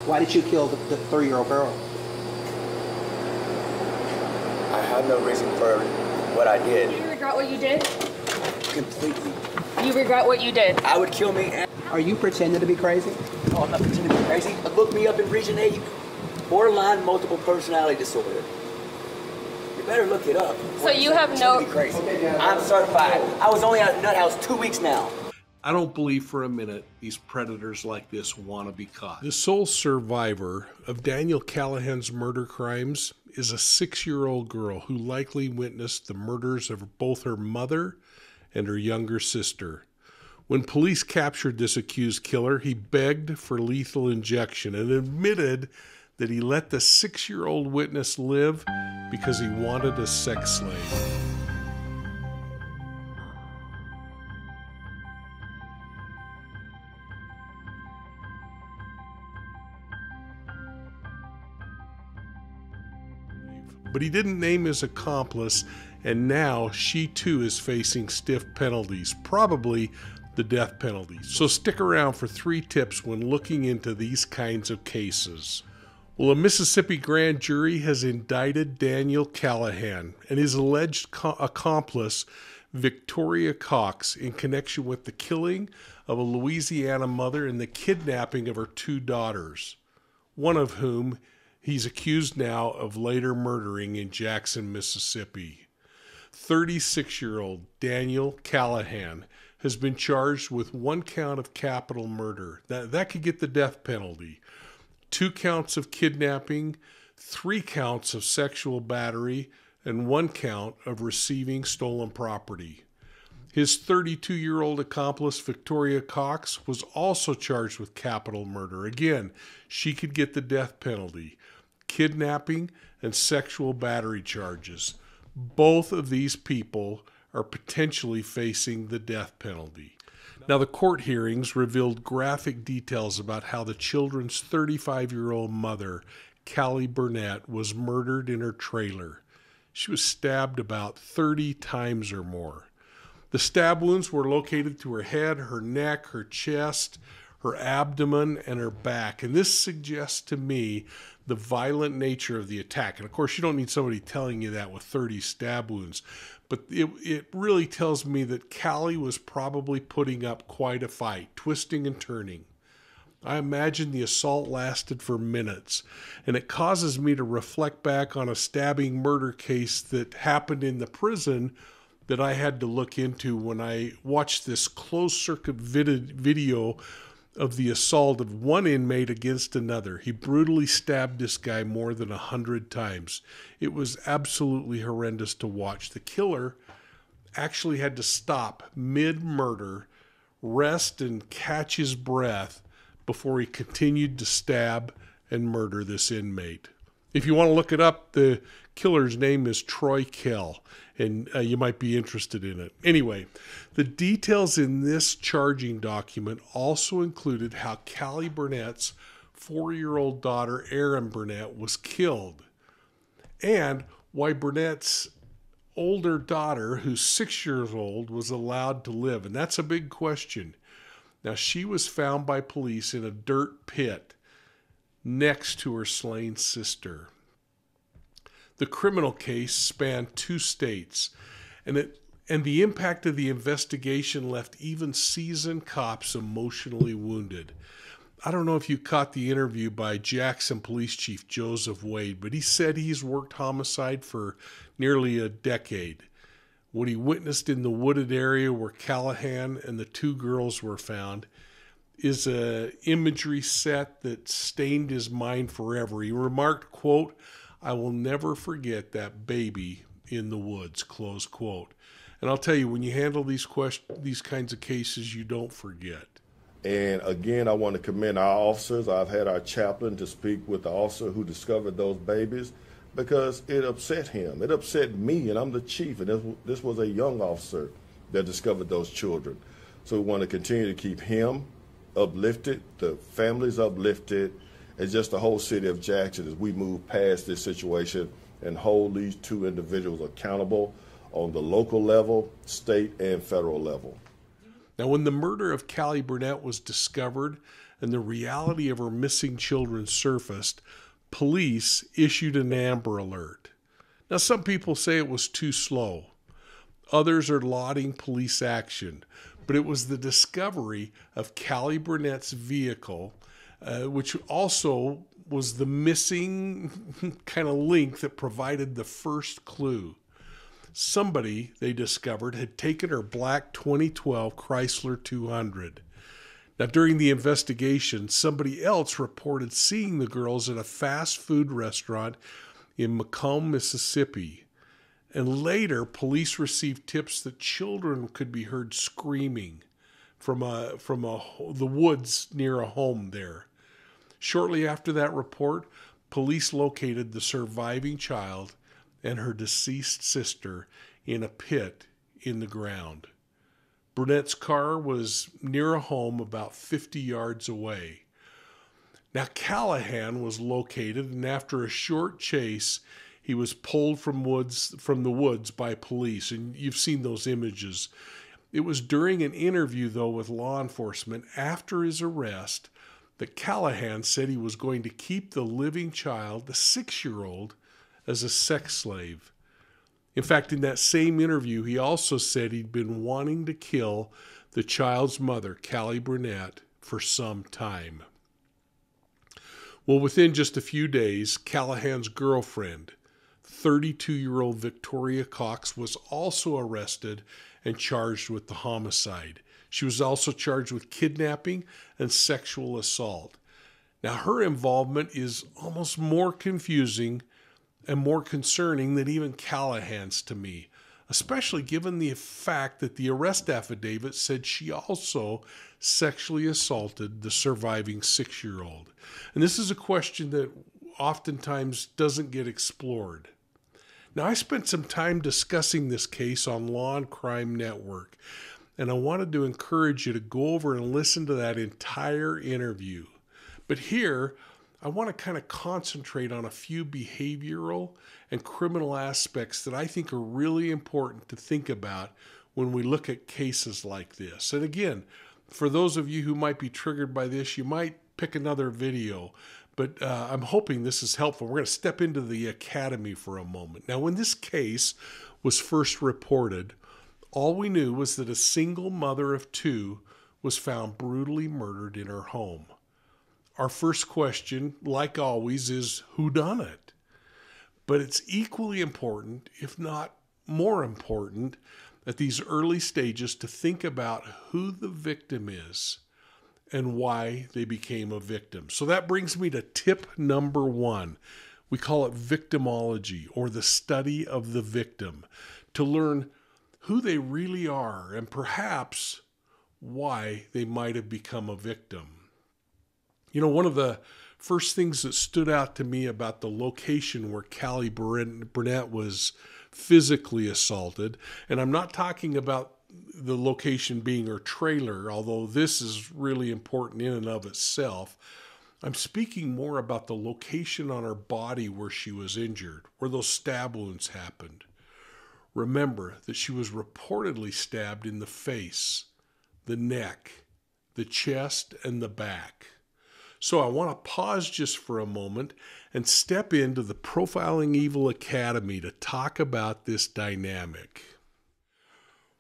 Why did you kill the 3-year-old girl? I have no reason for what I did. Do you regret what you did? Completely. You regret what you did? I would kill me. Are you pretending to be crazy? No, I'm not pretending to be crazy. Look me up in Region 8. Borderline multiple personality disorder. You better look it up. So you have no... Crazy. I'm certified. I was only out of nut house 2 weeks now. I don't believe for a minute these predators like this want to be caught. The sole survivor of Daniel Callihan's murder crimes is a 6-year-old girl who likely witnessed the murders of both her mother and her younger sister. When police captured this accused killer, he begged for lethal injection and admitted that he let the 6-year-old witness live because he wanted a sex slave. But he didn't name his accomplice, and now she too is facing stiff penalties, probably the death penalty. So stick around for 3 tips when looking into these kinds of cases. Well, a Mississippi grand jury has indicted Daniel Callihan and his alleged accomplice, Victoria Cox, in connection with the killing of a Louisiana mother and the kidnapping of her 2 daughters, one of whom he's accused now of later murdering in Jackson, Mississippi. 36-year-old Daniel Callihan has been charged with 1 count of capital murder. That could get the death penalty. 2 counts of kidnapping, 3 counts of sexual battery, and 1 count of receiving stolen property. His 32-year-old accomplice, Victoria Cox, was also charged with capital murder. Again, she could get the death penalty. Kidnapping and sexual battery charges. Both of these people are potentially facing the death penalty. Now, the court hearings revealed graphic details about how the children's 35-year-old mother, Callie Burnett, was murdered in her trailer. She was stabbed about 30 times or more. The stab wounds were located to her head, her neck, her chest, her abdomen, and her back. And this suggests to me the violent nature of the attack. And of course, you don't need somebody telling you that with 30 stab wounds. But it really tells me that Callie was probably putting up quite a fight, twisting and turning. I imagine the assault lasted for minutes, and it causes me to reflect back on a stabbing murder case that happened in the prison that I had to look into when I watched this closed-circuit video of the assault of one inmate against another. He brutally stabbed this guy more than 100 times. It was absolutely horrendous to watch. The killer actually had to stop mid-murder, rest and catch his breath before he continued to stab and murder this inmate. If you want to look it up, the killer's name is Troy Kell, and you might be interested in it. Anyway, the details in this charging document also included how Callie Burnett's 4-year-old daughter, Erin Burnett, was killed, and why Burnett's older daughter, who's 6 years old, was allowed to live. And that's a big question. Now, she was found by police in a dirt pit next to her slain sister. The criminal case spanned 2 states, and the impact of the investigation left even seasoned cops emotionally wounded. I don't know if you caught the interview by Jackson Police Chief Joseph Wade, but he said he's worked homicide for nearly a decade. What he witnessed in the wooded area where Callahan and the 2 girls were found is an imagery set that stained his mind forever. He remarked, quote, "I will never forget that baby in the woods," close quote. And I'll tell you, when you handle these kinds of cases, you don't forget. And again, I want to commend our officers. I've had our chaplain to speak with the officer who discovered those babies because it upset him. It upset me, and I'm the chief, and this was a young officer that discovered those children. So we want to continue to keep him uplifted, the families uplifted, and just the whole city of Jackson as we move past this situation and hold these 2 individuals accountable on the local level, state, and federal level. Now, when the murder of Callie Burnett was discovered, and the reality of her missing children surfaced, police issued an Amber Alert. Now, some people say it was too slow. Others are lauding police action, but it was the discovery of Callie Burnett's vehicle, which also was the missing kind of link that provided the first clue. Somebody, they discovered, had taken her black 2012 Chrysler 200. Now, during the investigation, somebody else reported seeing the girls at a fast food restaurant in Macomb, Mississippi. And later, police received tips that children could be heard screaming from the woods near a home there. Shortly after that report, police located the surviving child and her deceased sister in a pit in the ground. Burnett's car was near a home about 50 yards away. Now, Callahan was located, and after a short chase, he was pulled from the woods by police, and you've seen those images. It was during an interview, though, with law enforcement after his arrest that Callahan said he was going to keep the living child, the 6-year-old, as a sex slave. In fact, in that same interview, he also said he'd been wanting to kill the child's mother, Callie Burnett, for some time. Well, within just a few days, Callahan's girlfriend, 32-year-old Victoria Cox, was also arrested and charged with the homicide. She was also charged with kidnapping and sexual assault. Now, her involvement is almost more confusing and more concerning than even Callahan's to me, especially given the fact that the arrest affidavit said she also sexually assaulted the surviving 6-year-old. And this is a question that oftentimes doesn't get explored. Now, I spent some time discussing this case on Law&Crime Network, and I wanted to encourage you to go over and listen to that entire interview. But here, I want to kind of concentrate on a few behavioral and criminal aspects that I think are really important to think about when we look at cases like this. And again, for those of you who might be triggered by this, you might pick another video, but I'm hoping this is helpful. We're going to step into the academy for a moment. Now, when this case was first reported, all we knew was that a single mother of 2 was found brutally murdered in her home. Our first question, like always, is who done it? But it's equally important, if not more important, at these early stages to think about who the victim is and why they became a victim. So that brings me to tip number 1. We call it victimology, or the study of the victim, to learn who they really are and perhaps why they might have become a victim. You know, one of the first things that stood out to me about the location where Callie Burnett was physically assaulted, and I'm not talking about the location being her trailer, although this is really important in and of itself. I'm speaking more about the location on her body where she was injured, where those stab wounds happened. Remember that she was reportedly stabbed in the face, the neck, the chest, and the back. So I want to pause just for a moment and step into the Profiling Evil Academy to talk about this dynamic.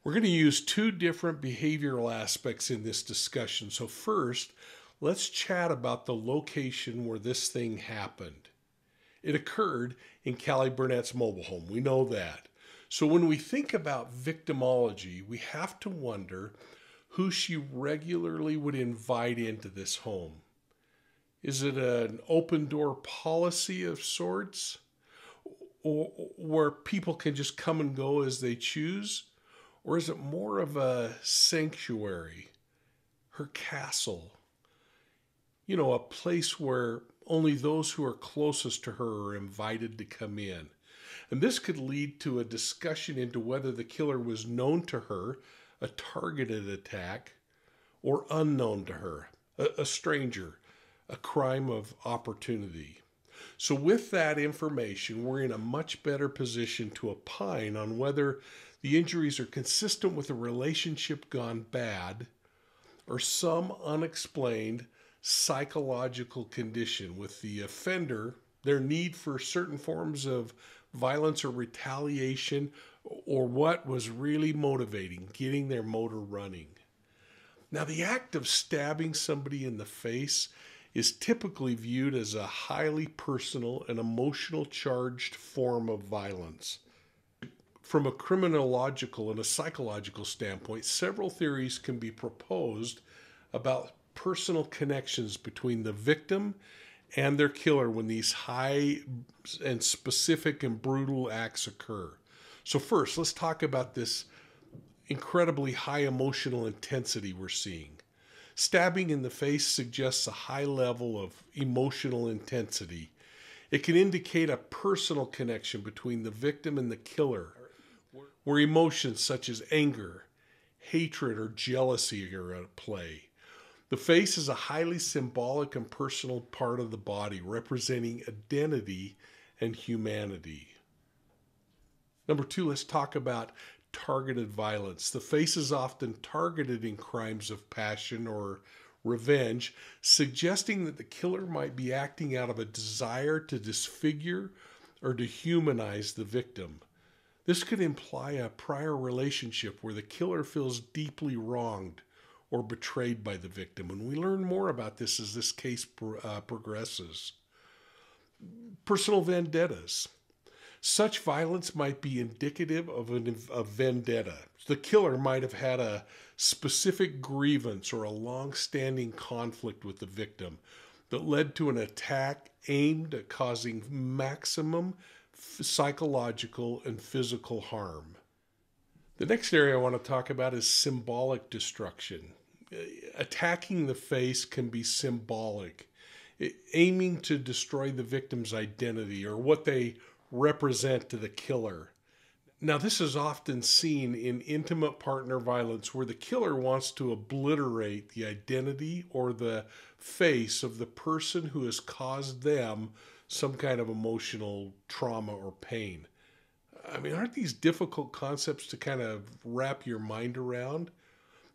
We're going to use 2 different behavioral aspects in this discussion. So first, let's chat about the location where this thing happened. It occurred in Callie Burnett's mobile home. We know that. So when we think about victimology, we have to wonder who she regularly would invite into this home. Is it an open door policy of sorts, or where people can just come and go as they choose? Or is it more of a sanctuary, her castle? You know, a place where only those who are closest to her are invited to come in. And this could lead to a discussion into whether the killer was known to her, a targeted attack, or unknown to her, a stranger, a crime of opportunity. So with that information, we're in a much better position to opine on whether the injuries are consistent with a relationship gone bad or some unexplained psychological condition with the offender, their need for certain forms of violence or retaliation, or what was really motivating, getting their motor running. Now, the act of stabbing somebody in the face is typically viewed as a highly personal and emotional charged form of violence. From a criminological and a psychological standpoint, several theories can be proposed about personal connections between the victim and their killer when these high and specific and brutal acts occur. So first, let's talk about this incredibly high emotional intensity we're seeing. Stabbing in the face suggests a high level of emotional intensity. It can indicate a personal connection between the victim and the killer, where emotions such as anger, hatred, or jealousy are at play. The face is a highly symbolic and personal part of the body, representing identity and humanity. Number two, let's talk about targeted violence. The face is often targeted in crimes of passion or revenge, suggesting that the killer might be acting out of a desire to disfigure or dehumanize the victim. This could imply a prior relationship where the killer feels deeply wronged or betrayed by the victim, and we learn more about this as this case progresses. Personal vendettas. Such violence might be indicative of a vendetta. The killer might have had a specific grievance or a long-standing conflict with the victim that led to an attack aimed at causing maximum psychological and physical harm. The next area I want to talk about is symbolic destruction. Attacking the face can be symbolic, aiming to destroy the victim's identity or what they represent to the killer. Now, this is often seen in intimate partner violence where the killer wants to obliterate the identity or the face of the person who has caused them some kind of emotional trauma or pain. I mean, aren't these difficult concepts to kind of wrap your mind around?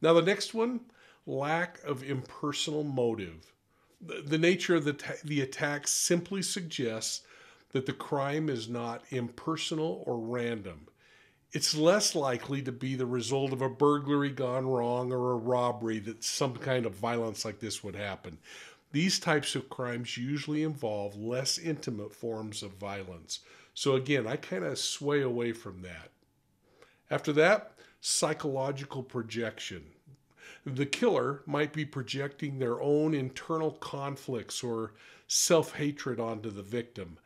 Now, the next one, lack of impersonal motive. The nature of the attack simply suggests that the crime is not impersonal or random. It's less likely to be the result of a burglary gone wrong or a robbery that some kind of violence like this would happen. These types of crimes usually involve less intimate forms of violence. So again, I kind of sway away from that. After that, psychological projection. The killer might be projecting their own internal conflicts or self-hatred onto the victim,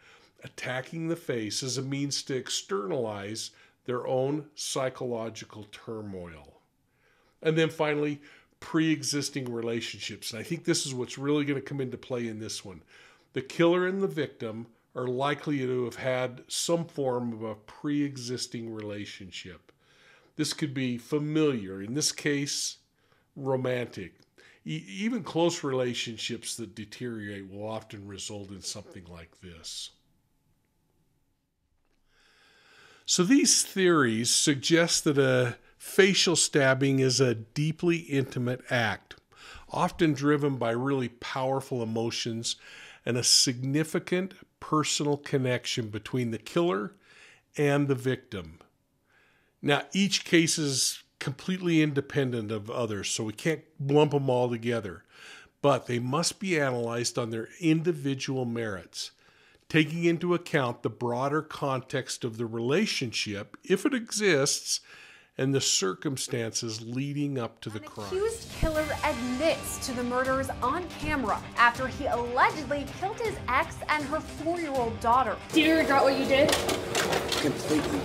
attacking the face as a means to externalize their own psychological turmoil. And then finally, pre-existing relationships. And I think this is what's really going to come into play in this one. The killer and the victim are likely to have had some form of a pre-existing relationship. This could be familiar, in this case, romantic. Even close relationships that deteriorate will often result in something like this. So these theories suggest that a facial stabbing is a deeply intimate act, often driven by really powerful emotions and a significant personal connection between the killer and the victim. Now, each case is completely independent of others, so we can't lump them all together, but they must be analyzed on their individual merits, taking into account the broader context of the relationship, if it exists, and the circumstances leading up to the crime. The accused killer admits to the murders on camera after he allegedly killed his ex and her 4-year-old daughter. Do you regret what you did? Completely.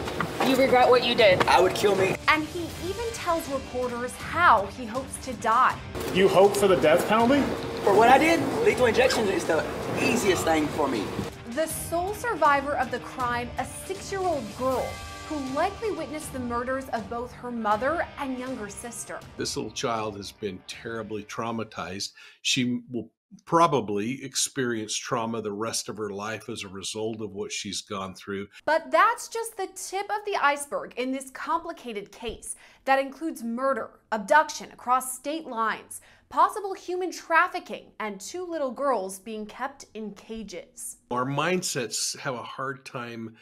You regret what you did? I would kill me. And he even tells reporters how he hopes to die. You hope for the death penalty? For what I did, lethal injection is the easiest thing for me. The sole survivor of the crime, a 6-year-old girl, who likely witnessed the murders of both her mother and younger sister. This little child has been terribly traumatized. She will probably experience trauma the rest of her life as a result of what she's gone through. But that's just the tip of the iceberg in this complicated case that includes murder, abduction across state lines, possible human trafficking, and 2 little girls being kept in cages. Our mindsets have a hard time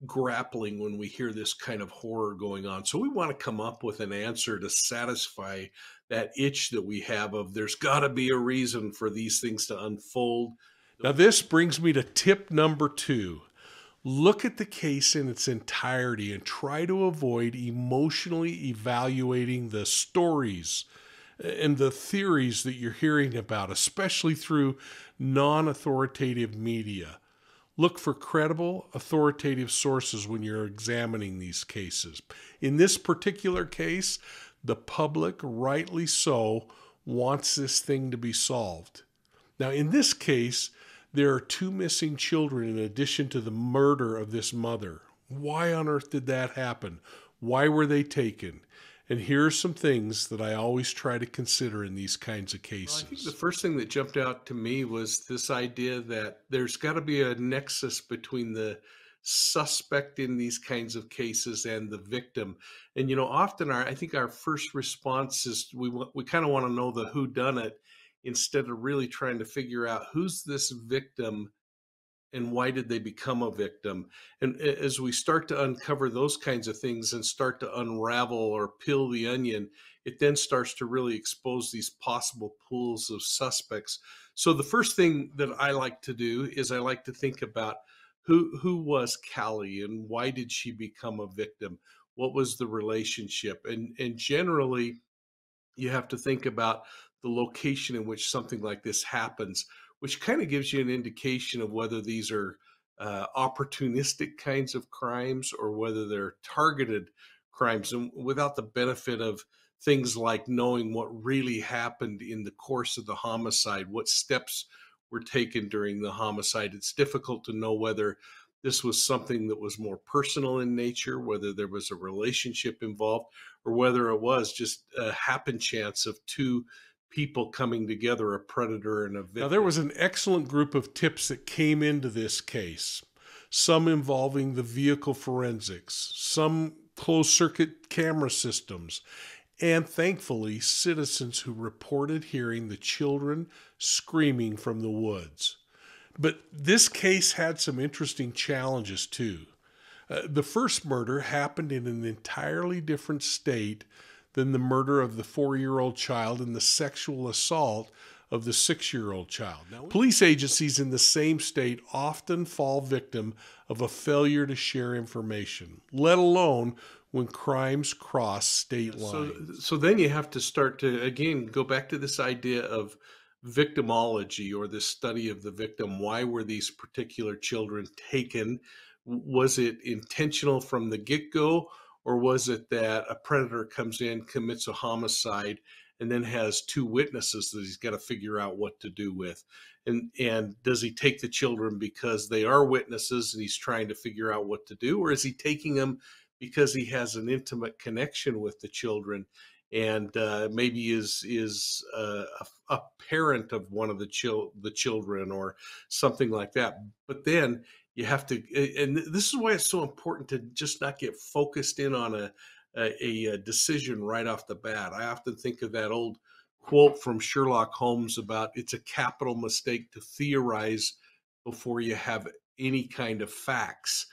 grappling when we hear this kind of horror going on. So we want to come up with an answer to satisfy that itch that we have of there's got to be a reason for these things to unfold. Now, this brings me to tip number 2. Look at the case in its entirety and try to avoid emotionally evaluating the stories and the theories that you're hearing about, especially through non-authoritative media. Look for credible, authoritative sources when you're examining these cases. In this particular case, the public, rightly so, wants this thing to be solved. Now, in this case, there are 2 missing children in addition to the murder of this mother. Why on earth did that happen? Why were they taken? And here are some things that I always try to consider in these kinds of cases. Well, I think the first thing that jumped out to me was this idea that there's got to be a nexus between the suspect in these kinds of cases and the victim. And, you know, often I think our first response is we kind of want to know the whodunit instead of really trying to figure out who's this victim and why did they become a victim. And as we start to uncover those kinds of things and start to unravel or peel the onion, it then starts to really expose these possible pools of suspects. So the first thing that I like to do is I like to think about who was Callie and why did she become a victim? What was the relationship? And generally, you have to think about the location in which something like this happens, which kind of gives you an indication of whether these are opportunistic kinds of crimes or whether they're targeted crimes. And without the benefit of things like knowing what really happened in the course of the homicide, what steps were taken during the homicide, it's difficult to know whether this was something that was more personal in nature, whether there was a relationship involved, or whether it was just a happen chance of 2 people coming together, a predator and a victim. Now, there was an excellent group of tips that came into this case, some involving the vehicle forensics, some closed-circuit camera systems, and thankfully, citizens who reported hearing the children screaming from the woods. But this case had some interesting challenges, too. The first murder happened in an entirely different state than the murder of the 4-year-old child and the sexual assault of the 6-year-old child. Now, police agencies in the same state often fall victim of a failure to share information, let alone when crimes cross state lines. So then you have to start to, again, go back to this idea of victimology, or this study of the victim. Why were these particular children taken? Was it intentional from the get-go? Or was it that a predator comes in, commits a homicide, and then has 2 witnesses that he's got to figure out what to do with? And does he take the children because they are witnesses and he's trying to figure out what to do? Or is he taking them because he has an intimate connection with the children and maybe is a parent of one of the children or something like that? But then you have to, and this is why it's so important to just not get focused in on a decision right off the bat. I often think of that old quote from Sherlock Holmes about it's a capital mistake to theorize before you have any kind of facts,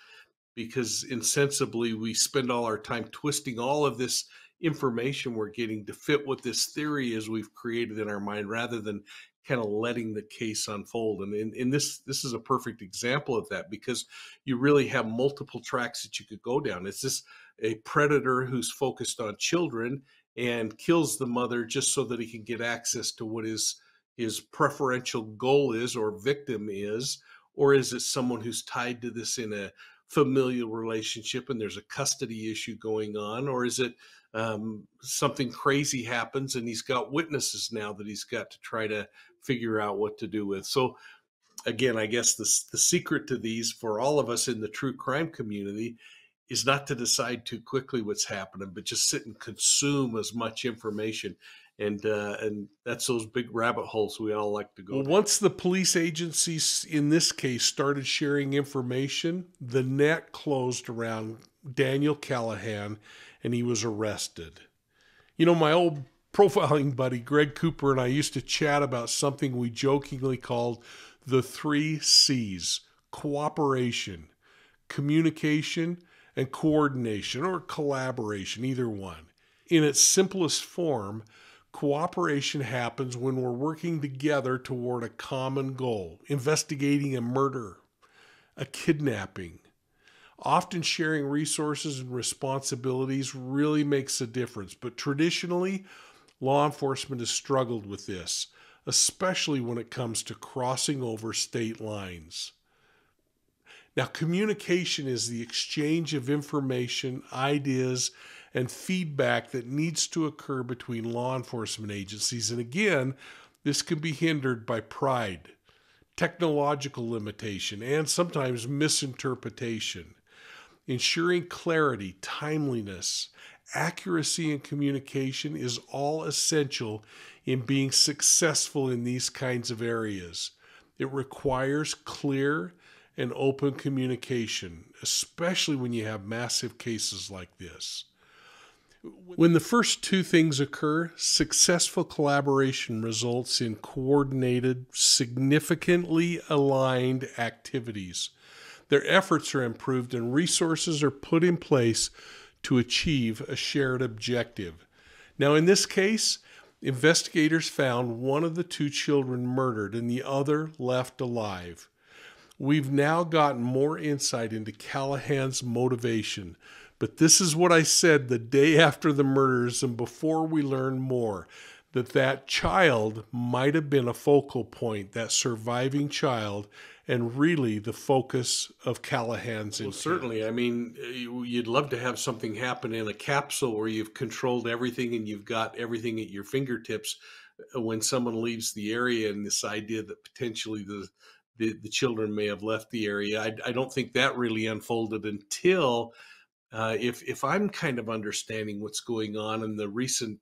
because insensibly we spend all our time twisting all of this information we're getting to fit what this theory is we've created in our mind, rather than kind of letting the case unfold. And in this is a perfect example of that, because you really have multiple tracks that you could go down. Is this a predator who's focused on children and kills the mother just so that he can get access to what his preferential goal is or victim is? Or is it someone who's tied to this in a familial relationship and there's a custody issue going on? Or is it something crazy happens and he's got witnesses now that he's got to try to figure out what to do with? So again, I guess the secret to these for all of us in the true crime community is not to decide too quickly what's happening, but just sit and consume as much information. And that's those big rabbit holes we all like to go down. Once the police agencies in this case started sharing information, the net closed around Daniel Callihan and he was arrested. You know, my old profiling buddy Greg Cooper and I used to chat about something we jokingly called the 3 C's: cooperation, communication, and coordination, or collaboration, either one. In its simplest form, cooperation happens when we're working together toward a common goal, investigating a murder, a kidnapping. Often sharing resources and responsibilities really makes a difference, but traditionally, law enforcement has struggled with this, especially when it comes to crossing over state lines. Now, communication is the exchange of information, ideas, and feedback that needs to occur between law enforcement agencies. And again, this can be hindered by pride, technological limitation, and sometimes misinterpretation. Ensuring clarity, timeliness, accuracy, and communication is all essential in being successful in these kinds of areas. It requires clear and open communication, especially when you have massive cases like this. When the first 2 things occur, successful collaboration results in coordinated, significantly aligned activities. Their efforts are improved and resources are put in place to achieve a shared objective. Now, in this case, investigators found one of the 2 children murdered and the other left alive. We've now gotten more insight into Callahans Motivation, but this is what I said the day after the murders and before we learned more, that child might have been a focal point, that surviving child, and really the focus of Callahans. Well, certainly. I mean, you'd love to have something happen in a capsule where you've controlled everything and you've got everything at your fingertips when someone leaves the area, and this idea that potentially the children may have left the area. I don't think that really unfolded until, if I'm kind of understanding what's going on in the recent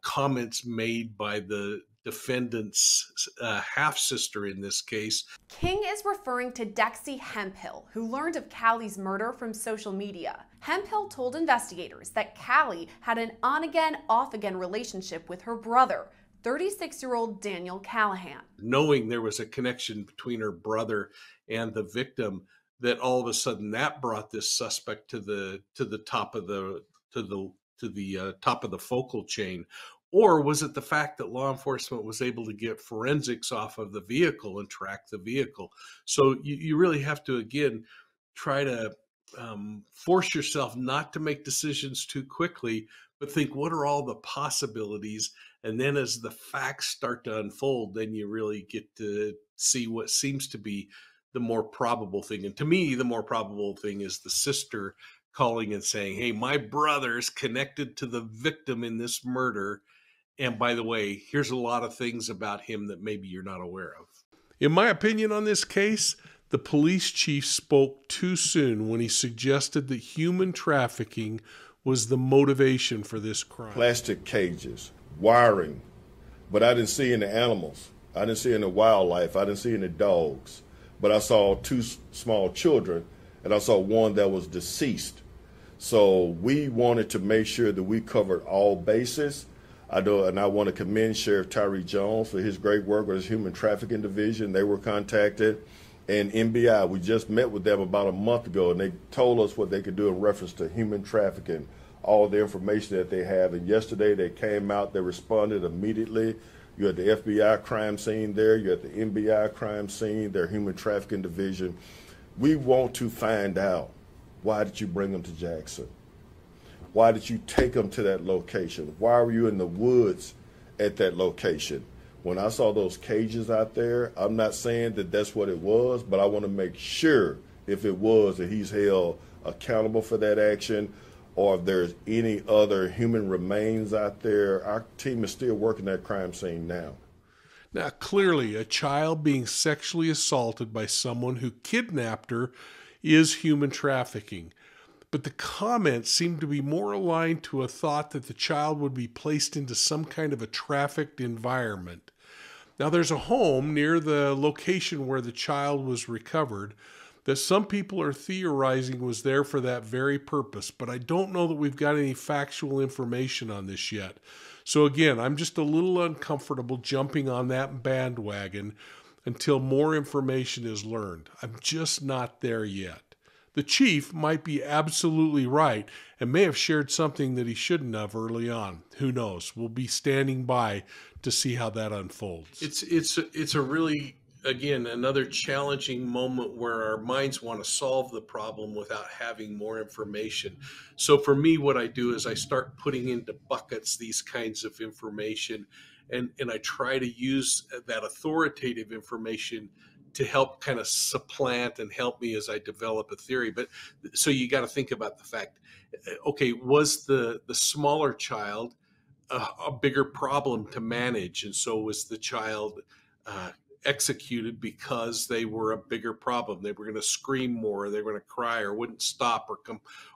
comments made by the defendant's half-sister in this case. King is referring to Dexy Hemphill, who learned of Callie's murder from social media. Hemphill told investigators that Callie had an on-again, off-again relationship with her brother, 36-year-old Daniel Callihan. Knowing there was a connection between her brother and the victim, that all of a sudden that brought this suspect to the top of the top of the focal chain. Or was it the fact that law enforcement was able to get forensics off of the vehicle and track the vehicle? So you really have to, again, try to force yourself not to make decisions too quickly, but think, what are all the possibilities? And then as the facts start to unfold, then you really get to see what seems to be the more probable thing. And to me, the more probable thing is the sister calling and saying, hey, my brother's connected to the victim in this murder. And by the way, here's a lot of things about him that maybe you're not aware of. In my opinion on this case, the police chief spoke too soon when he suggested that human trafficking was the motivation for this crime. Plastic cages, wiring, but I didn't see any animals. I didn't see any wildlife. I didn't see any dogs. But I saw 2 small children, and I saw one that was deceased. So we wanted to make sure that we covered all bases. I want to commend Sheriff Tyree Jones for his great work with his Human Trafficking Division. They were contacted, and NBI, we just met with them about a month ago, and they told us what they could do in reference to human trafficking, all the information that they have. And yesterday they came out, they responded immediately. You had the FBI crime scene there, you had the NBI crime scene, their Human Trafficking Division. We want to find out, why did you bring them to Jackson? Why did you take them to that location? Why were you in the woods at that location? When I saw those cages out there, I'm not saying that that's what it was, but I want to make sure, if it was, that he's held accountable for that action, or if there's any other human remains out there. Our team is still working that crime scene now. Now, clearly, a child being sexually assaulted by someone who kidnapped her is human trafficking. But the comments seem to be more aligned to a thought that the child would be placed into some kind of a trafficked environment. Now, there's a home near the location where the child was recovered that some people are theorizing was there for that very purpose, but I don't know that we've got any factual information on this yet. So again, I'm just a little uncomfortable jumping on that bandwagon until more information is learned. I'm just not there yet. The chief might be absolutely right and may have shared something that he shouldn't have early on. Who knows? We'll be standing by to see how that unfolds. It's a really, again, another challenging moment where our minds want to solve the problem without having more information. So for me, what I do is I start putting into buckets these kinds of information, and I try to use that authoritative information to help kind of supplant and help me as I develop a theory. But so you got to think about the fact, okay, was the smaller child a bigger problem to manage? And so was the child executed because they were a bigger problem? They were going to scream more, they were going to cry, or wouldn't stop,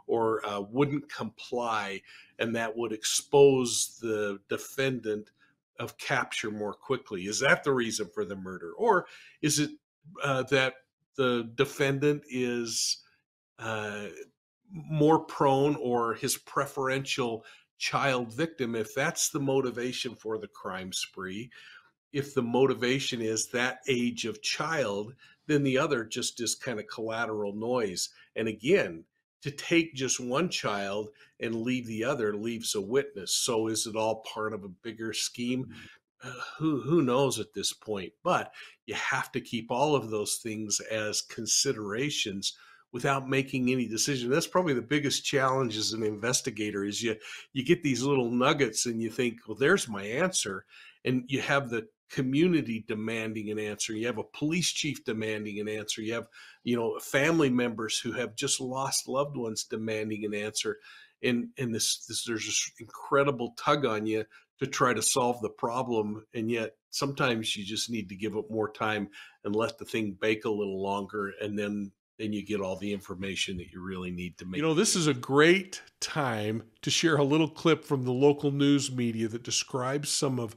or wouldn't comply, and that would expose the defendant of capture more quickly. Is that the reason for the murder? Or is it that the defendant is more prone, or his preferential child victim, if that's the motivation for the crime spree, if the motivation is that age of child, then the other just is kind of collateral noise. And again, to take just one child and leave the other leaves a witness. So is it all part of a bigger scheme? Who knows at this point? But you have to keep all of those things as considerations without making any decision. That's probably the biggest challenge as an investigator, is you get these little nuggets and you think, well, there's my answer. And you have the community demanding an answer. You have a police chief demanding an answer. You have, family members who have just lost loved ones demanding an answer. And there's this incredible tug on you to try to solve the problem. And yet sometimes you just need to give it more time and let the thing bake a little longer. And then you get all the information that you really need to make. This is a great time to share a little clip from the local news media that describes some of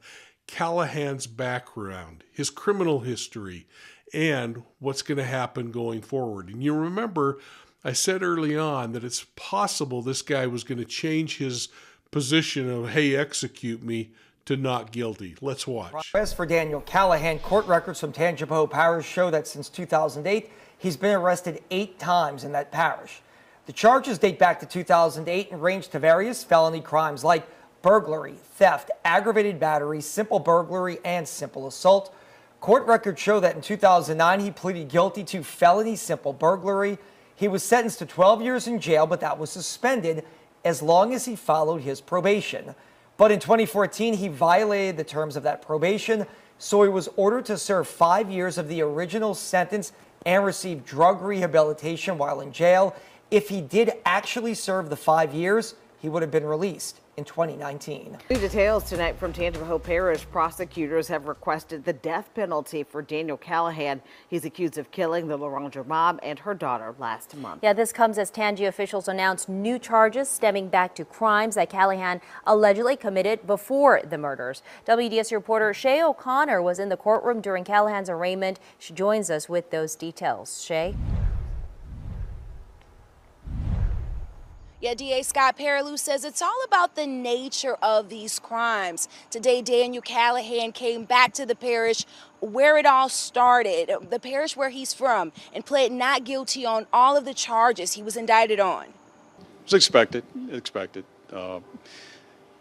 Callahan's background, his criminal history, and what's going to happen going forward. And you remember I said early on that it's possible this guy was going to change his position of, hey, execute me, to not guilty. Let's watch. As for Daniel Callihan, court records from Tangipahoa Parish show that since 2008, he's been arrested 8 times in that parish. The charges date back to 2008 and range to various felony crimes like burglary, theft, aggravated battery, simple burglary, and simple assault. Court records show that in 2009, he pleaded guilty to felony simple burglary. He was sentenced to 12 years in jail, but that was suspended as long as he followed his probation. But in 2014, he violated the terms of that probation, so he was ordered to serve 5 years of the original sentence and receive drug rehabilitation while in jail. If he did actually serve the 5 years, he would have been released in 2019. New details tonight from Tangipahoa Parish. Prosecutors have requested the death penalty for Daniel Callihan. He's accused of killing the Loranger mom and her daughter last month. Yeah, this comes as Tangi officials announced new charges stemming back to crimes that Callihan allegedly committed before the murders. WDS reporter Shay O'Connor was in the courtroom during Callahan's arraignment. She joins us with those details. Shay? Yeah, DA Scott Perilou says it's all about the nature of these crimes. Today, Daniel Callihan came back to the parish where it all started, the parish where he's from, and pled not guilty on all of the charges he was indicted on. It was expected.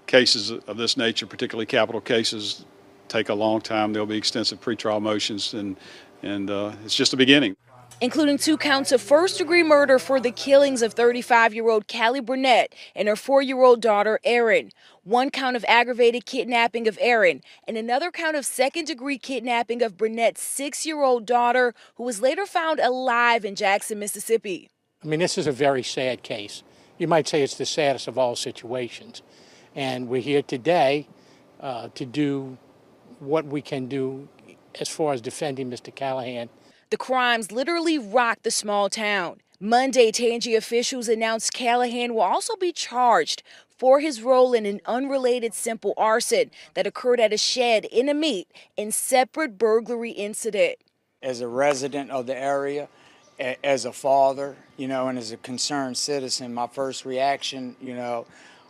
Cases of this nature, particularly capital cases, take a long time. There'll be extensive pretrial motions, and it's just the beginning. Including 2 counts of first-degree murder for the killings of 35-year-old Callie Burnett and her 4-year-old daughter, Erin. 1 count of aggravated kidnapping of Erin, and another count of second-degree kidnapping of Burnett's 6-year-old daughter, who was later found alive in Jackson, Mississippi. I mean, this is a very sad case. You might say it's the saddest of all situations. And we're here today to do what we can do as far as defending Mr. Callihan. The crimes literally rocked the small town. Monday, Tangi officials announced Callihan will also be charged for his role in an unrelated simple arson that occurred at a shed in a meat and separate burglary incident. As a resident of the area, as a father, and as a concerned citizen, my first reaction,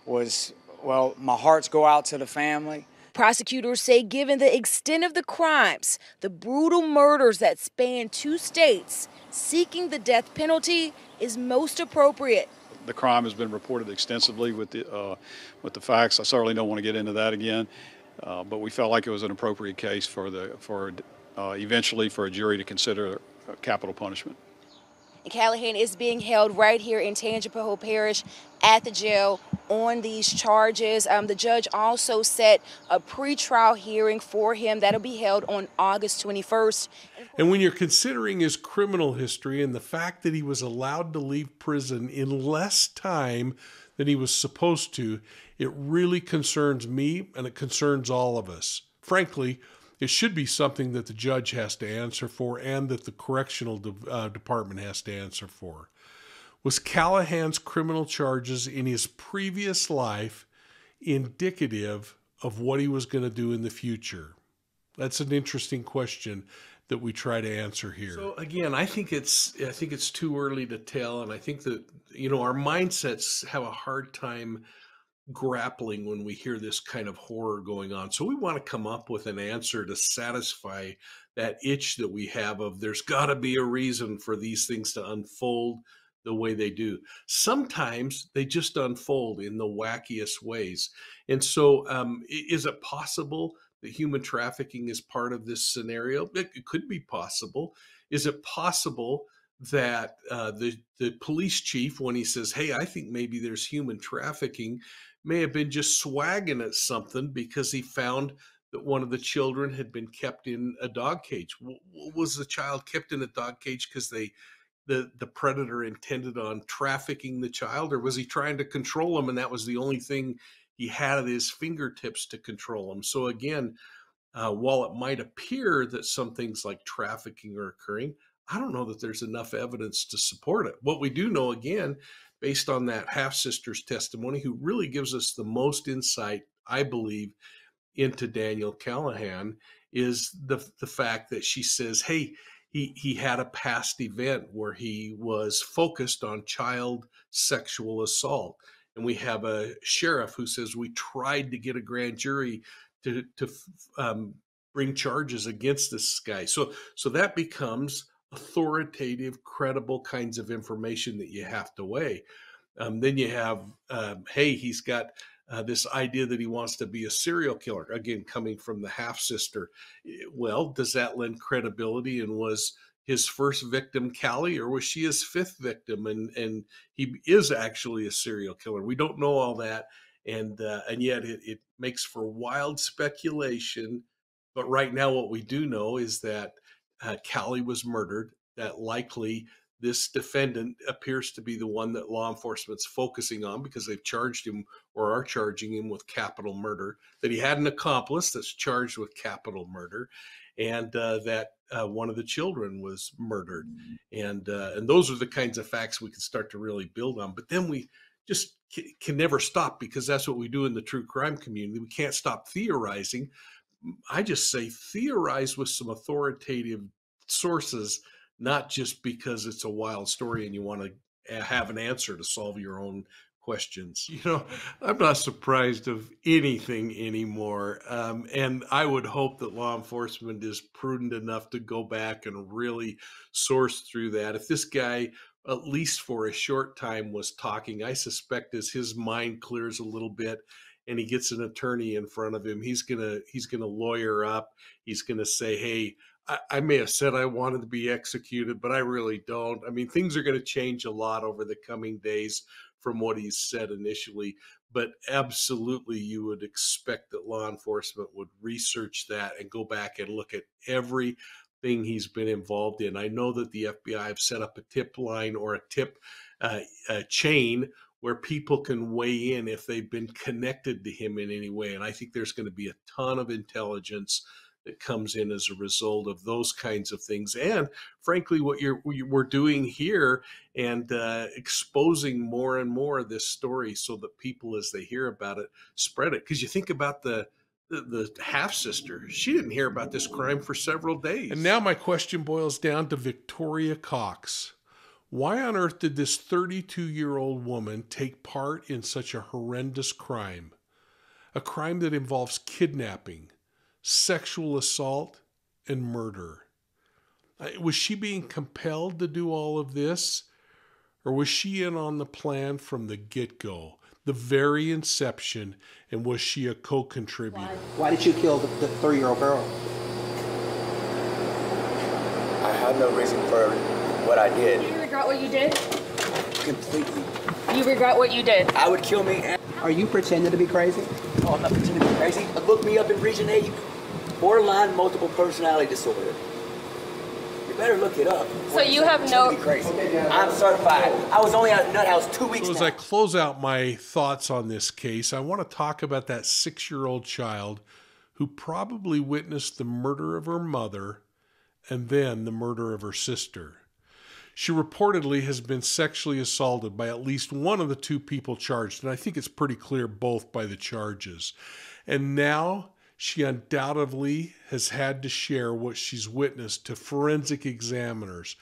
was Well, my hearts go out to the family. Prosecutors say given the extent of the crimes, the brutal murders that span 2 states, seeking the death penalty is most appropriate. The crime has been reported extensively with the facts. I certainly don't want to get into that again, but we felt like it was an appropriate case eventually for a jury to consider capital punishment. And Callihan is being held right here in Tangipahoa Parish at the jail on these charges. The judge also set a pretrial hearing for him that'll be held on August 21st. And when you're considering his criminal history and the fact that he was allowed to leave prison in less time than he was supposed to, it really concerns me and it concerns all of us. Frankly, it should be something that the judge has to answer for and that the correctional department has to answer for. Was Callahan's criminal charges in his previous life indicative of what he was going to do in the future? That's an interesting question that we try to answer here. So again, I think it's too early to tell, and I think that our mindsets have a hard time grappling when we hear this kind of horror going on. So we want to come up with an answer to satisfy that itch that we have of there's got to be a reason for these things to unfold the way they do. Sometimes they just unfold in the wackiest ways. And so is it possible that human trafficking is part of this scenario? It could be possible. Is it possible that the police chief, when he says, hey, I think maybe there's human trafficking, may have been just swagging at something because he found that one of the children had been kept in a dog cage? Was the child kept in a dog cage because the predator intended on trafficking the child, or was he trying to control him and that was the only thing he had at his fingertips to control him? So again, while it might appear that some things like trafficking are occurring, I don't know that there's enough evidence to support it. What we do know, again, based on that half-sister's testimony, who really gives us the most insight, I believe, into Daniel Callihan, is the fact that she says, hey, he had a past event where he was focused on child sexual assault. And we have a sheriff who says we tried to get a grand jury to bring charges against this guy. So that becomes authoritative, credible kinds of information that you have to weigh. Then you have, hey, he's got this idea that he wants to be a serial killer, again, coming from the half-sister. Well, does that lend credibility? And was his first victim Callie, or was she his fifth victim? And he is actually a serial killer. We don't know all that. And yet it makes for wild speculation. But right now what we do know is that Callie was murdered, that likely this defendant appears to be the one that law enforcement's focusing on because they've charged him or are charging him with capital murder, that he had an accomplice that's charged with capital murder, and that one of the children was murdered. And those are the kinds of facts we can start to really build on. But then we just can never stop, because that's what we do in the true crime community. We can't stop theorizing. I just say theorize with some authoritative sources, not just because it's a wild story and you want to have an answer to solve your own questions. I'm not surprised of anything anymore. And I would hope that law enforcement is prudent enough to go back and really source through that. If this guy, at least for a short time, was talking, I suspect as his mind clears a little bit and he gets an attorney in front of him, he's gonna lawyer up. He's gonna say, hey, I may have said I wanted to be executed, but I really don't. I mean, things are going to change a lot over the coming days from what he's said initially, but absolutely you would expect that law enforcement would research that and go back and look at everything he's been involved in. I know that the FBI have set up a tip line or a tip chain where people can weigh in if they've been connected to him in any way. And I think there's going to be a ton of intelligence that comes in as a result of those kinds of things. And frankly, what we're doing here and exposing more and more of this story so that people, as they hear about it, spread it. Because you think about the half-sister, she didn't hear about this crime for several days. And now my question boils down to Victoria Cox. Why on earth did this 32-year-old woman take part in such a horrendous crime? a crime that involves kidnapping, sexual assault, and murder. Was she being compelled to do all of this? Or was she in on the plan from the get-go, the very inception, and was she a co-contributor? Why did you kill the 3-year-old girl? I have no reason for what I did. Do you regret what you did? Completely. You regret what you did? I would kill me. Are you pretending to be crazy? No, I'm not pretending to be crazy. Look me up in Region 8. Borderline multiple personality disorder. You better look it up. So you have no... I'm certified. I was only at Nut House 2 weeks So as now. I close out my thoughts on this case, I want to talk about that 6-year-old child who probably witnessed the murder of her mother and then the murder of her sister. She reportedly has been sexually assaulted by at least one of the 2 people charged, and I think it's pretty clear both by the charges. And now she undoubtedly has had to share what she's witnessed to forensic examiners,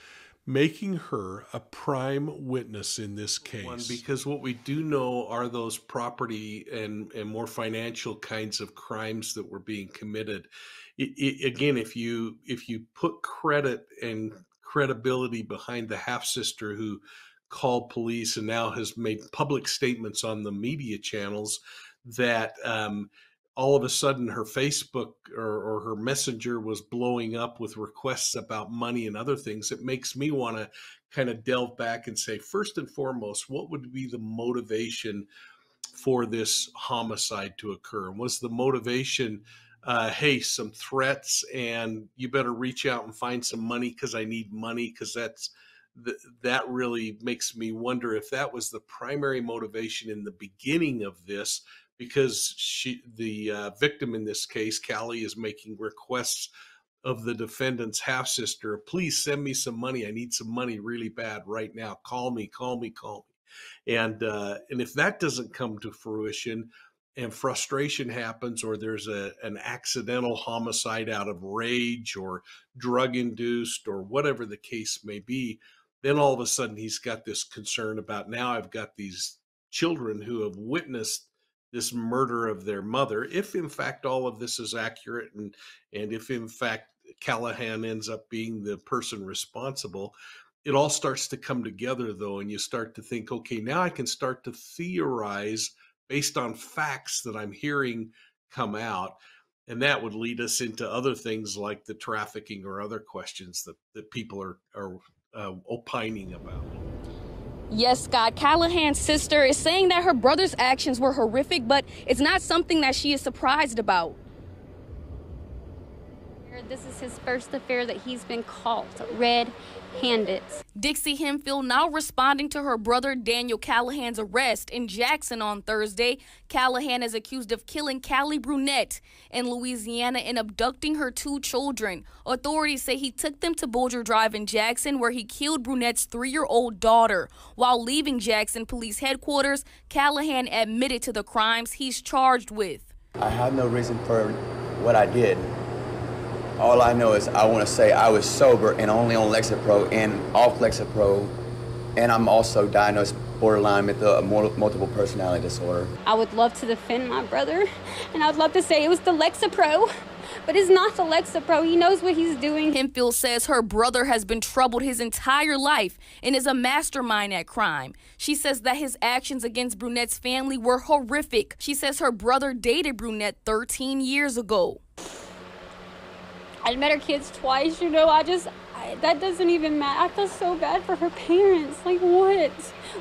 making her a prime witness in this case. Because what we do know are those property and more financial kinds of crimes that were being committed. Again, if you put credit and credibility behind the half-sister who called police and now has made public statements on the media channels that all of a sudden her Facebook or her messenger was blowing up with requests about money and other things, it makes me want to kind of delve back and say, first and foremost, what would be the motivation for this homicide to occur? And was the motivation, hey, some threats and you better reach out and find some money because I need money? Because that really makes me wonder if that was the primary motivation in the beginning of this, because the victim in this case, Callie, is making requests of the defendant's half-sister, please send me some money. I need some money really bad right now. Call me. And if that doesn't come to fruition and frustration happens, or there's an accidental homicide out of rage or drug-induced or whatever the case may be, then all of a sudden he's got this concern about, now I've got these children who have witnessed this murder of their mother. If in fact all of this is accurate, and if in fact Callihan ends up being the person responsible, it all starts to come together though, and you start to think, okay, now I can start to theorize based on facts that I'm hearing come out, and that would lead us into other things like the trafficking or other questions that people are opining about. Yes, Scott, Callahan's sister is saying that her brother's actions were horrific, but it's not something that she is surprised about. This is his first affair that he's been caught red-handed. Dixie Hemphill now responding to her brother Daniel Callihan's arrest in Jackson on Thursday. Callihan is accused of killing Callie Burnett in Louisiana and abducting her 2 children. Authorities say he took them to Bulger Drive in Jackson, where he killed Burnett's 3-year-old daughter. While leaving Jackson Police Headquarters, Callihan admitted to the crimes he's charged with. I have no reason for what I did. All I know is I want to say I was sober and only on Lexapro and off Lexapro, and I'm also diagnosed borderline with multiple personality disorder. I would love to defend my brother, and I'd love to say it was the Lexapro, but it's not the Lexapro. He knows what he's doing. Hemphill says her brother has been troubled his entire life and is a mastermind at crime. She says that his actions against Burnett's family were horrific. She says her brother dated Burnett 13 years ago. I met her kids twice, you know, that doesn't even matter. I feel so bad for her parents. Like, what?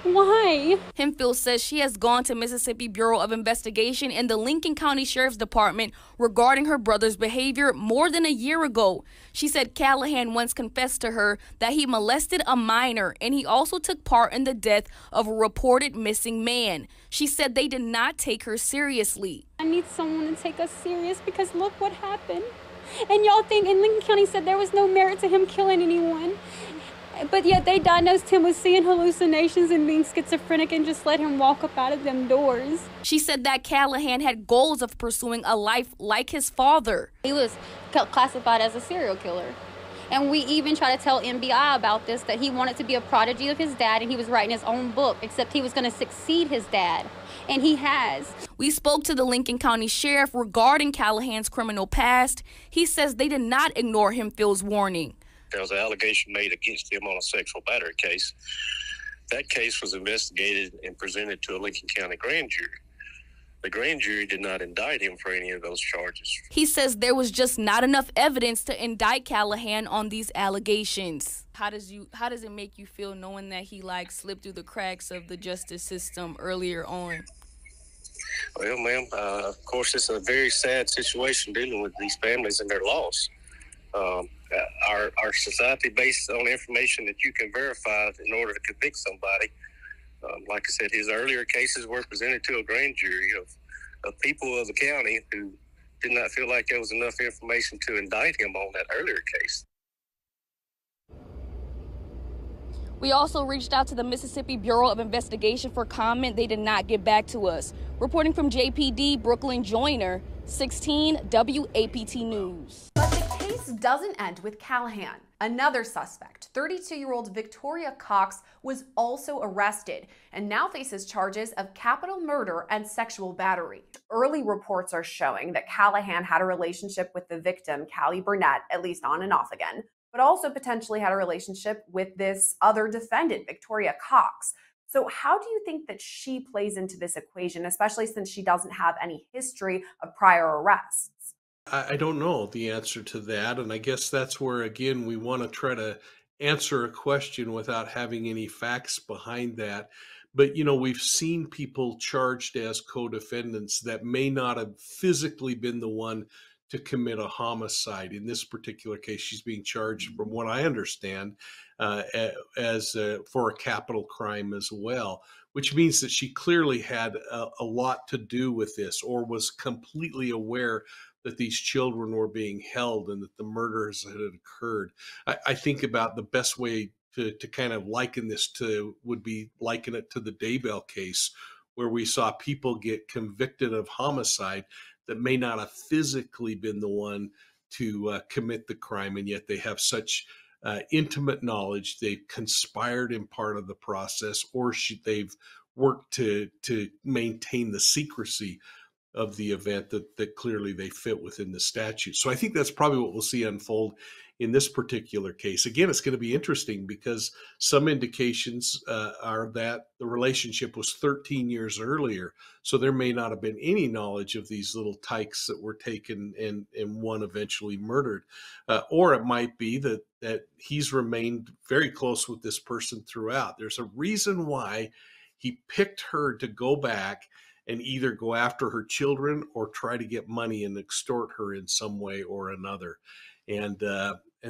Why? Hemphill says she has gone to Mississippi Bureau of Investigation and the Lincoln County Sheriff's Department regarding her brother's behavior more than a year ago. She said Callihan once confessed to her that he molested a minor, and he also took part in the death of a reported missing man. She said they did not take her seriously. I need someone to take us serious because look what happened. And y'all think, and Lincoln County said there was no merit to him killing anyone. But yet they diagnosed him with seeing hallucinations and being schizophrenic and just let him walk up out of them doors. She said that Callihan had goals of pursuing a life like his father. He was classified as a serial killer. And we even tried to tell MBI about this, that he wanted to be a prodigy of his dad and he was writing his own book, except he was going to succeed his dad. And he has. We spoke to the Lincoln County Sheriff regarding Callahan's criminal past. He says they did not ignore Hemphill's warning. There was an allegation made against him on a sexual battery case. That case was investigated and presented to a Lincoln County grand jury. The grand jury did not indict him for any of those charges. He says there was just not enough evidence to indict Callihan on these allegations. How does it make you feel knowing that he slipped through the cracks of the justice system earlier on? Well, ma'am, of course, it's a very sad situation dealing with these families and their loss. Our society, based on information that you can verify in order to convict somebody, like I said, his earlier cases were presented to a grand jury of people of the county who did not feel like there was enough information to indict him on that earlier case. We also reached out to the Mississippi Bureau of Investigation for comment. They did not get back to us. Reporting from JPD, Brooklyn Joyner, 16 WAPT News. But the case doesn't end with Callihan. Another suspect, 32-year-old Victoria Cox, was also arrested and now faces charges of capital murder and sexual battery. Early reports are showing that Callihan had a relationship with the victim, Callie Burnett, at least on and off again, but also potentially had a relationship with this other defendant, Victoria Cox. So how do you think that she plays into this equation, especially since she doesn't have any history of prior arrests? I don't know the answer to that, and I guess that's where, again, we want to try to answer a question without having any facts behind that. But, we've seen people charged as co-defendants that may not have physically been the one to commit a homicide. In this particular case, she's being charged, from what I understand, as for a capital crime as well, which means that she clearly had a lot to do with this, or was completely aware that these children were being held and that the murders had occurred. I think about the best way to kind of liken this to would be liken it to the Daybell case, where we saw people get convicted of homicide that may not have physically been the one to commit the crime, and yet they have such intimate knowledge. They've conspired in part of the process, or they've worked to maintain the secrecy of the event that clearly they fit within the statute. So I think that's probably what we'll see unfold in this particular case. Again, it's going to be interesting because some indications are that the relationship was 13 years earlier. So there may not have been any knowledge of these little tykes that were taken and one eventually murdered. Or it might be that he's remained very close with this person throughout. There's a reason why he picked her to go back and either go after her children or try to get money and extort her in some way or another. And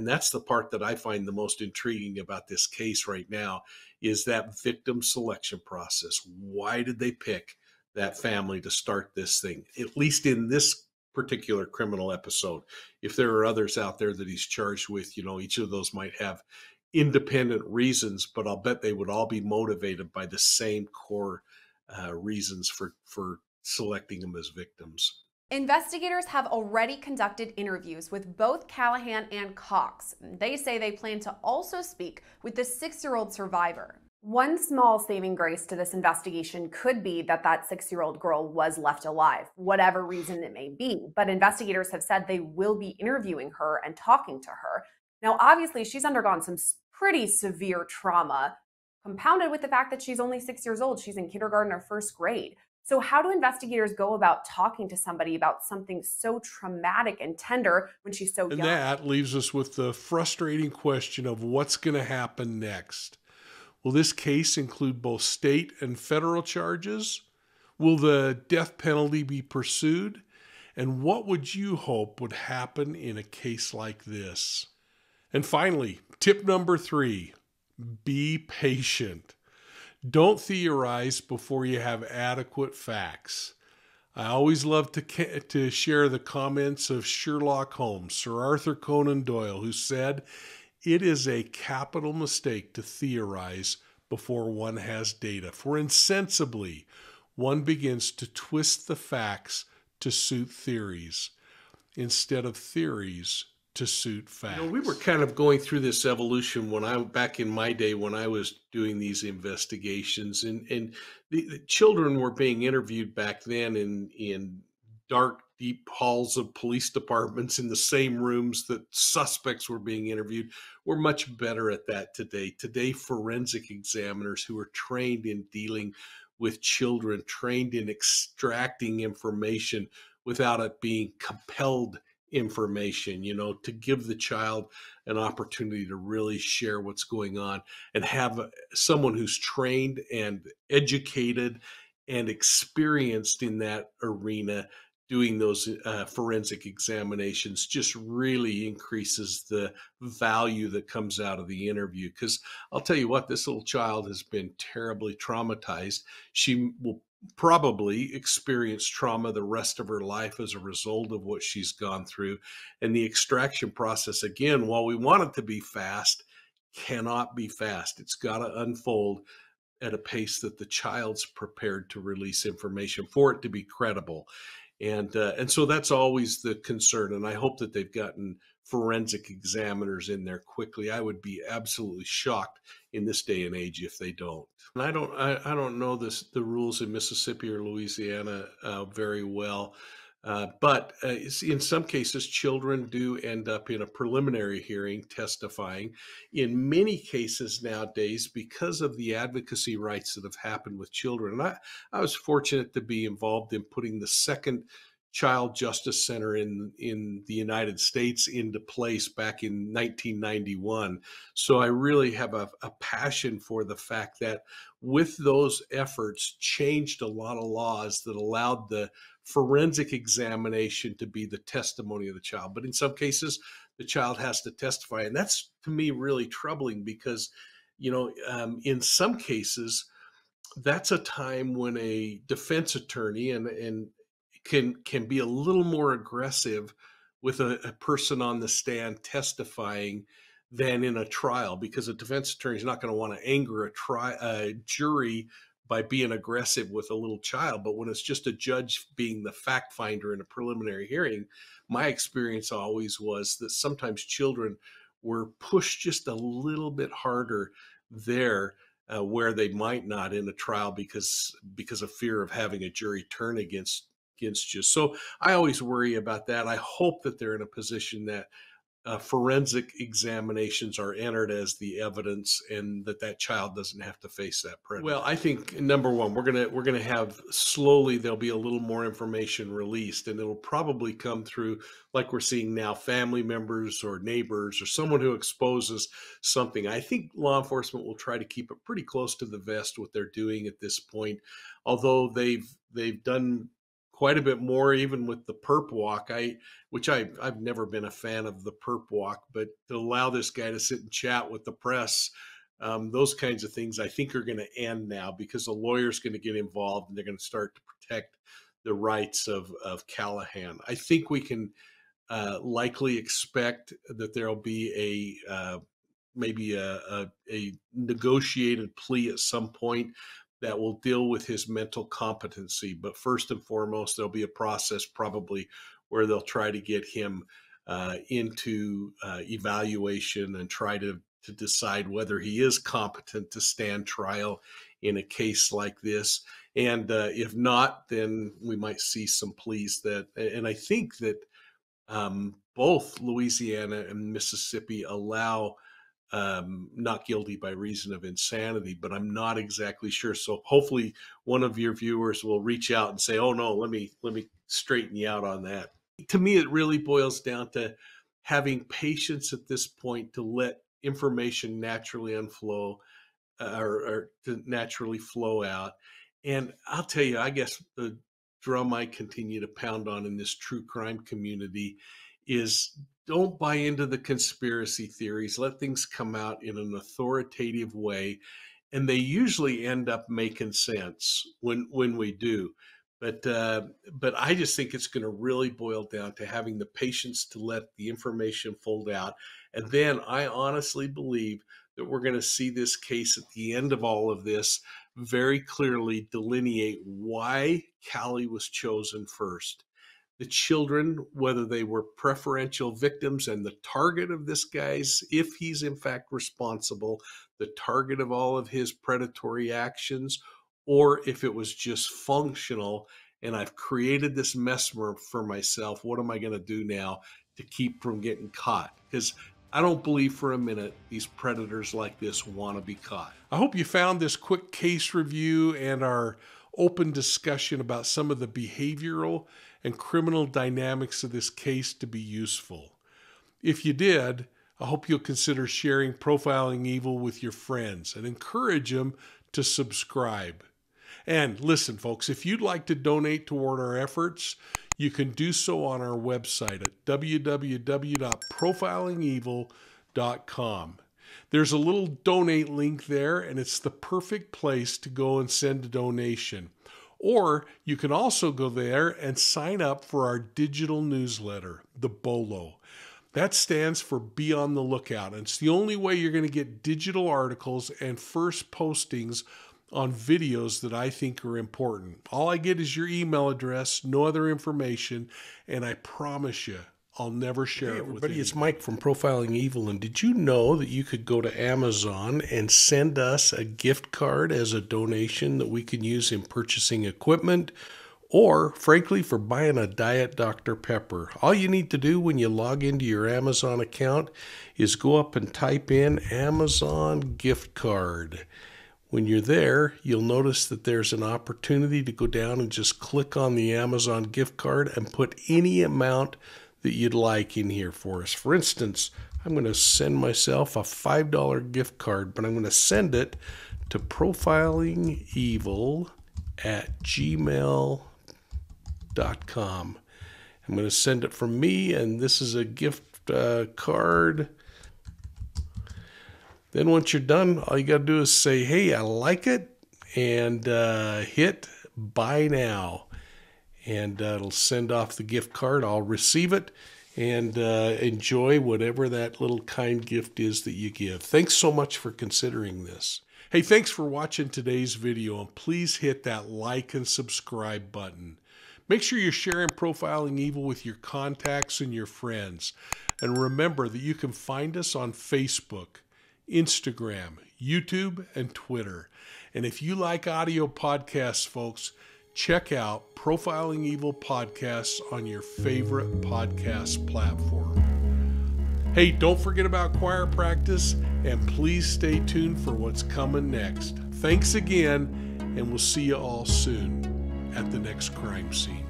that's the part that I find the most intriguing about this case right now, is that victim selection process. Why did they pick that family to start this thing, at least in this particular criminal episode? If there are others out there that he's charged with, each of those might have independent reasons, but I'll bet they would all be motivated by the same core reasons for selecting them as victims. Investigators have already conducted interviews with both Callihan and Cox. They say they plan to also speak with the 6-year-old survivor. One small saving grace to this investigation could be that 6-year-old girl was left alive, whatever reason it may be. But investigators have said they will be interviewing her and talking to her. Now, obviously, she's undergone some pretty severe trauma, compounded with the fact that she's only 6 years old. She's in kindergarten or first grade. So how do investigators go about talking to somebody about something so traumatic and tender when she's so young? And that leaves us with the frustrating question of what's going to happen next. Will this case include both state and federal charges? Will the death penalty be pursued? And what would you hope would happen in a case like this? And finally, tip number 3. Be patient. Don't theorize before you have adequate facts. I always love to share the comments of Sherlock Holmes, Sir Arthur Conan Doyle, who said, "It is a capital mistake to theorize before one has data, for insensibly one begins to twist the facts to suit theories, instead of theories to suit facts. You know, we were kind of going through this evolution back in my day when I was doing these investigations, and the children were being interviewed back then in dark, deep halls of police departments in the same rooms that suspects were being interviewed. We're much better at that today. Today, forensic examiners who are trained in dealing with children, trained in extracting information without it being compelled information, you know, to give the child an opportunity to really share what's going on, and have someone who's trained and educated and experienced in that arena doing those forensic examinations just really increases the value that comes out of the interview. Because I'll tell you what, this little child has been terribly traumatized. She will probably experience trauma the rest of her life as a result of what she's gone through. And the extraction process, again, while we want it to be fast, cannot be fast. It's got to unfold at a pace that the child's prepared to release information for it to be credible. And so that's always the concern. And I hope that they've gotten forensic examiners in there quickly. I would be absolutely shocked in this day and age if they don't. And I don't know the rules in Mississippi or Louisiana very well. But in some cases, children do end up in a preliminary hearing testifying. In many cases nowadays, because of the advocacy rights that have happened with children, and I was fortunate to be involved in putting the second Child Justice Center in the United States into place back in 1991. So I really have a passion for the fact that with those efforts changed a lot of laws that allowed the forensic examination to be the testimony of the child. But in some cases, the child has to testify. And that's, to me, really troubling because, you know, in some cases, that's a time when a defense attorney and can be a little more aggressive with a person on the stand testifying than in a trial, because a defense attorney is not going to want to anger a jury by being aggressive with a little child. But when it's just a judge being the fact finder in a preliminary hearing, my experience always was that sometimes children were pushed just a little bit harder there where they might not in a trial because of fear of having a jury turn against you. So I always worry about that. I hope that they're in a position that forensic examinations are entered as the evidence, and that child doesn't have to face that predator. Well, I think number one, we're gonna have slowly there'll be a little more information released, and it'll probably come through, like we're seeing now, family members or neighbors or someone who exposes something. I think law enforcement will try to keep it pretty close to the vest what they're doing at this point, although they've done quite a bit more, even with the perp walk, which I've never been a fan of the perp walk, but to allow this guy to sit and chat with the press, those kinds of things I think are going to end now, because the lawyer's going to get involved and they're going to start to protect the rights of Callahan. I think we can likely expect that there'll be maybe a negotiated plea at some point that will deal with his mental competency. But first and foremost, there'll be a process probably where they'll try to get him into evaluation and try to decide whether he is competent to stand trial in a case like this. And if not, then we might see some pleas and I think that both Louisiana and Mississippi allow not guilty by reason of insanity, but I'm not exactly sure. So hopefully one of your viewers will reach out and say, oh no, let me straighten you out on that. To me, it really boils down to having patience at this point to let information naturally unflow or to naturally flow out. And I'll tell you, I guess the drum I continue to pound on in this true crime community is don't buy into the conspiracy theories. Let things come out in an authoritative way. And they usually end up making sense when we do. But I just think it's going to really boil down to having the patience to let the information fold out. And then I honestly believe that we're going to see this case at the end of all of this very clearly delineate why Callie was chosen first. the children, whether they were preferential victims and the target of this guy's, if he's in fact responsible, the target of all of his predatory actions, or if it was just functional and I've created this mess for myself. What am I going to do now to keep from getting caught? Because I don't believe for a minute these predators like this want to be caught. I hope you found this quick case review and our open discussion about some of the behavioral and criminal dynamics of this case to be useful. If you did, I hope you'll consider sharing Profiling Evil with your friends and encourage them to subscribe. And listen, folks, if you'd like to donate toward our efforts, you can do so on our website at www.profilingevil.com. There's a little donate link there, and it's the perfect place to go and send a donation. Or you can also go there and sign up for our digital newsletter, the BOLO. That stands for Be on the Lookout, and it's the only way you're going to get digital articles and first postings on videos that I think are important. All I get is your email address, no other information, and I promise you, I'll never share it with you. It's Mike from Profiling Evil, and did you know that you could go to Amazon and send us a gift card as a donation that we can use in purchasing equipment or, frankly, for buying a Diet Dr. Pepper? All you need to do when you log into your Amazon account is go up and type in Amazon gift card. When you're there, you'll notice that there's an opportunity to go down and just click on the Amazon gift card and put any amount that you'd like in here for us. For instance, I'm going to send myself a $5 gift card, but I'm going to send it to profilingevil@gmail.com. I'm going to send it from me, and this is a gift card. Then once you're done, all you got to do is say, hey, I like it, and hit buy now. And it'll send off the gift card. I'll receive it and enjoy whatever that little kind gift is that you give. Thanks so much for considering this. Hey, thanks for watching today's video, and please hit that like and subscribe button. Make sure you're sharing Profiling Evil with your contacts and your friends. And remember that you can find us on Facebook, Instagram, YouTube, and Twitter. And if you like audio podcasts, folks, check out Profiling Evil podcasts on your favorite podcast platform. Hey, don't forget about choir practice, and please stay tuned for what's coming next. Thanks again, and we'll see you all soon at the next crime scene.